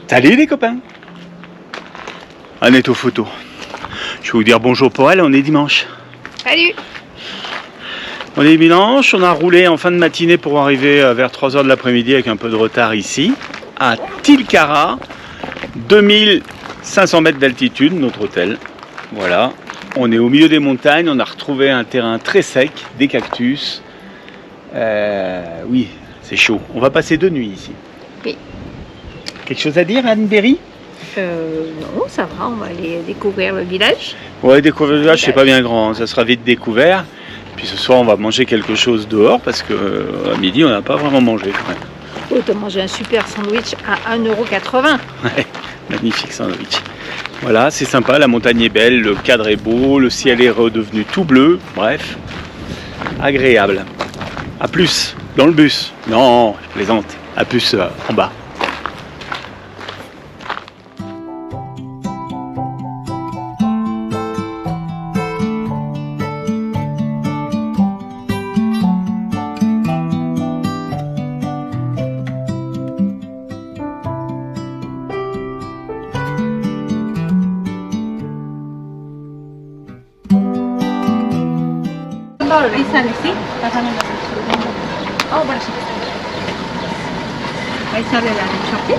Salut les copains. On est aux photos. Je vais vous dire bonjour pour elle, on est dimanche. Salut. On est dimanche, on a roulé en fin de matinée pour arriver vers 3h de l'après-midi avec un peu de retard ici, à Tilcara, 2500 mètres d'altitude, notre hôtel. Voilà, on est au milieu des montagnes, on a retrouvé un terrain très sec, des cactus. Oui, c'est chaud. On va passer 2 nuits ici. Oui. Quelque chose à dire, Anne-Berry? Non, ça va, on va aller découvrir le village. Ouais, découvrir le village, c'est pas bien grand, ça sera vite découvert. Puis ce soir, on va manger quelque chose dehors parce qu'à midi, on n'a pas vraiment mangé quand même. Oh, t'as mangé un super sandwich à 1,80 €. Ouais, magnifique sandwich. Voilà, c'est sympa, la montagne est belle, le cadre est beau, le ciel est redevenu tout bleu, bref, agréable. A plus, dans le bus. Non, je plaisante, à plus en bas. Oh, bueno, sí. Ahí sale la shopping.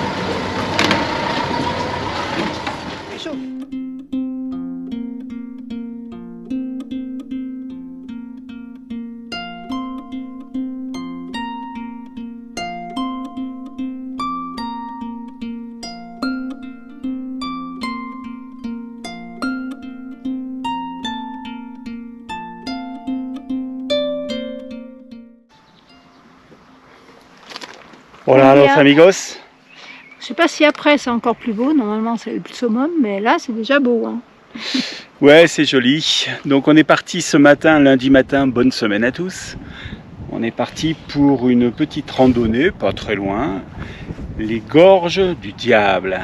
Hola, los amigos. Je sais pas si après c'est encore plus beau, normalement c'est le summum, mais là c'est déjà beau. Hein. Ouais, c'est joli. Donc on est parti ce matin, lundi matin, bonne semaine à tous. On est parti pour une petite randonnée, pas très loin, les gorges du diable.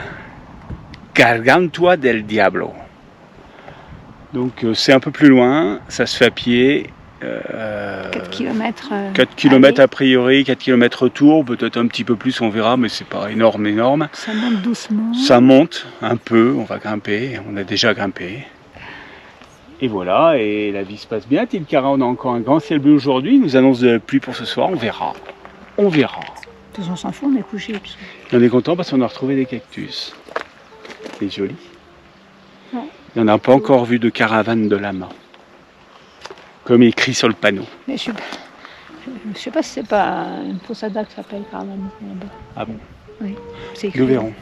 Gargantua del Diablo. Donc c'est un peu plus loin, ça se fait à pied. 4 km. 4 km a priori, 4 km retour, peut-être un petit peu plus, on verra, mais c'est pas énorme. Ça monte doucement. Ça monte un peu, on va grimper, on a déjà grimpé. Et voilà, et la vie se passe bien. Tilcara, on a encore un grand ciel bleu aujourd'hui, il nous annonce de la pluie pour ce soir, on verra. On verra. De toute façon, on s'en fout, on est couché. Et on est content parce qu'on a retrouvé des cactus. C'est joli. Ouais. Et on n'a pas encore vu de caravane de lama. Comme écrit sur le panneau. Mais je sais pas si c'est pas une posada qui s'appelle caravane là-bas. Ah bon? Oui, c'est écrit. Nous verrons.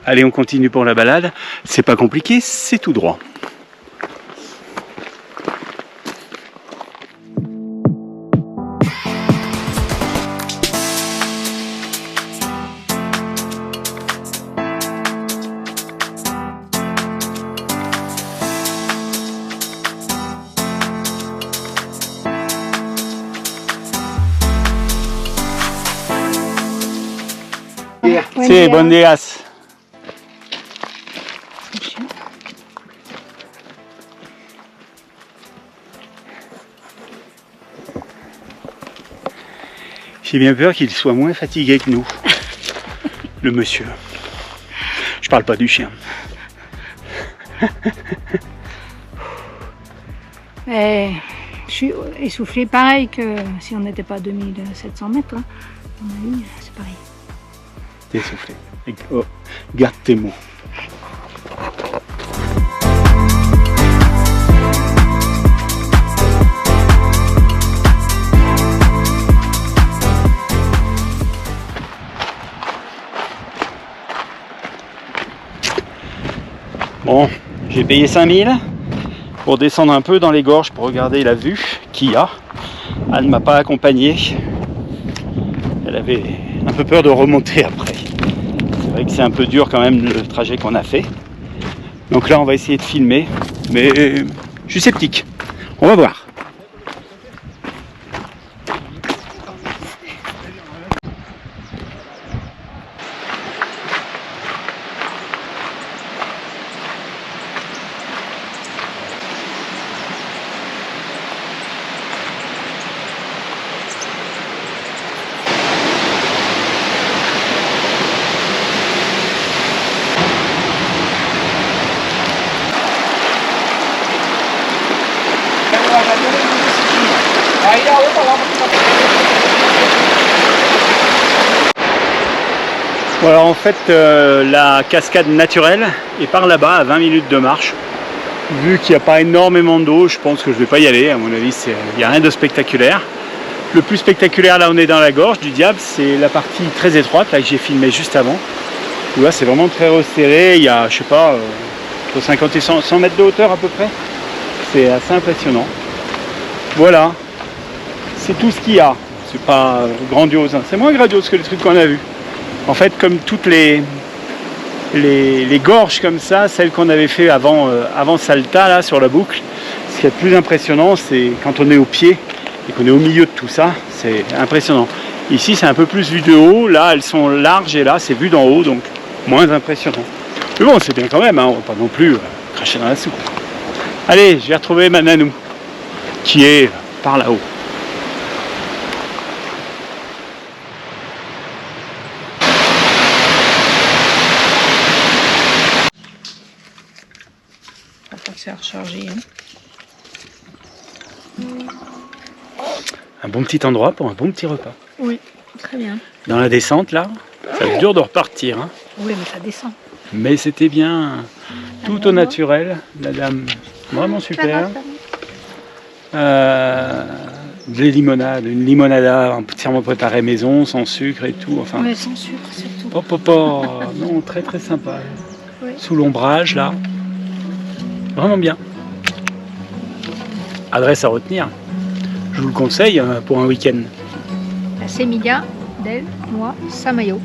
Allez, on continue pour la balade. C'est pas compliqué, c'est tout droit. Sí, buen días. J'ai bien peur qu'il soit moins fatigué que nous, le monsieur. Je parle pas du chien. Je suis essoufflée pareil que si on n'était pas à 2700 mètres. Hein. C'est pareil. T'es essoufflé. Oh, garde tes mots. Bon, j'ai payé 5000 pour descendre un peu dans les gorges pour regarder la vue qu'il y a. Elle ne m'a pas accompagné. Elle avait un peu peur de remonter après. C'est vrai que c'est un peu dur quand même le trajet qu'on a fait. Donc là on va essayer de filmer, mais je suis sceptique. On va voir. Voilà, en fait, la cascade naturelle est par là-bas, à 20 minutes de marche. Vu qu'il n'y a pas énormément d'eau, je pense que je ne vais pas y aller. À mon avis, il n'y a rien de spectaculaire. Le plus spectaculaire, là on est dans la gorge du diable, c'est la partie très étroite, là que j'ai filmé juste avant. Où là c'est vraiment très resserré, il y a, je sais pas, entre 50 et 100 mètres de hauteur à peu près. C'est assez impressionnant. Voilà, c'est tout ce qu'il y a. C'est pas grandiose, hein. C'est moins grandiose que les trucs qu'on a vus. En fait, comme toutes les gorges comme ça, celles qu'on avait fait avant Salta, là, sur la boucle, ce qui est le plus impressionnant, c'est quand on est au pied et qu'on est au milieu de tout ça, c'est impressionnant. Ici, c'est un peu plus vu de haut, là, elles sont larges et là, c'est vu d'en haut, donc moins impressionnant. Mais bon, c'est bien quand même, hein, on va pas non plus cracher dans la soupe. Allez, je vais retrouver ma nanou, qui est par là-haut. C'est rechargé. Hein. Un bon petit endroit pour un bon petit repas. Oui, très bien. Dans la descente, là, ça va être dur de repartir. Hein. Oui, mais ça descend. Mais c'était bien, tout au naturel, la dame, vraiment super. Des limonades, une limonada entièrement préparée maison, sans sucre et tout. Enfin, oui, sans sucre surtout. Non, très très sympa. Oui. Sous l'ombrage, là. Vraiment bien. Adresse à retenir. Je vous le conseille pour un week-end. La Semilla del Noa Samayo.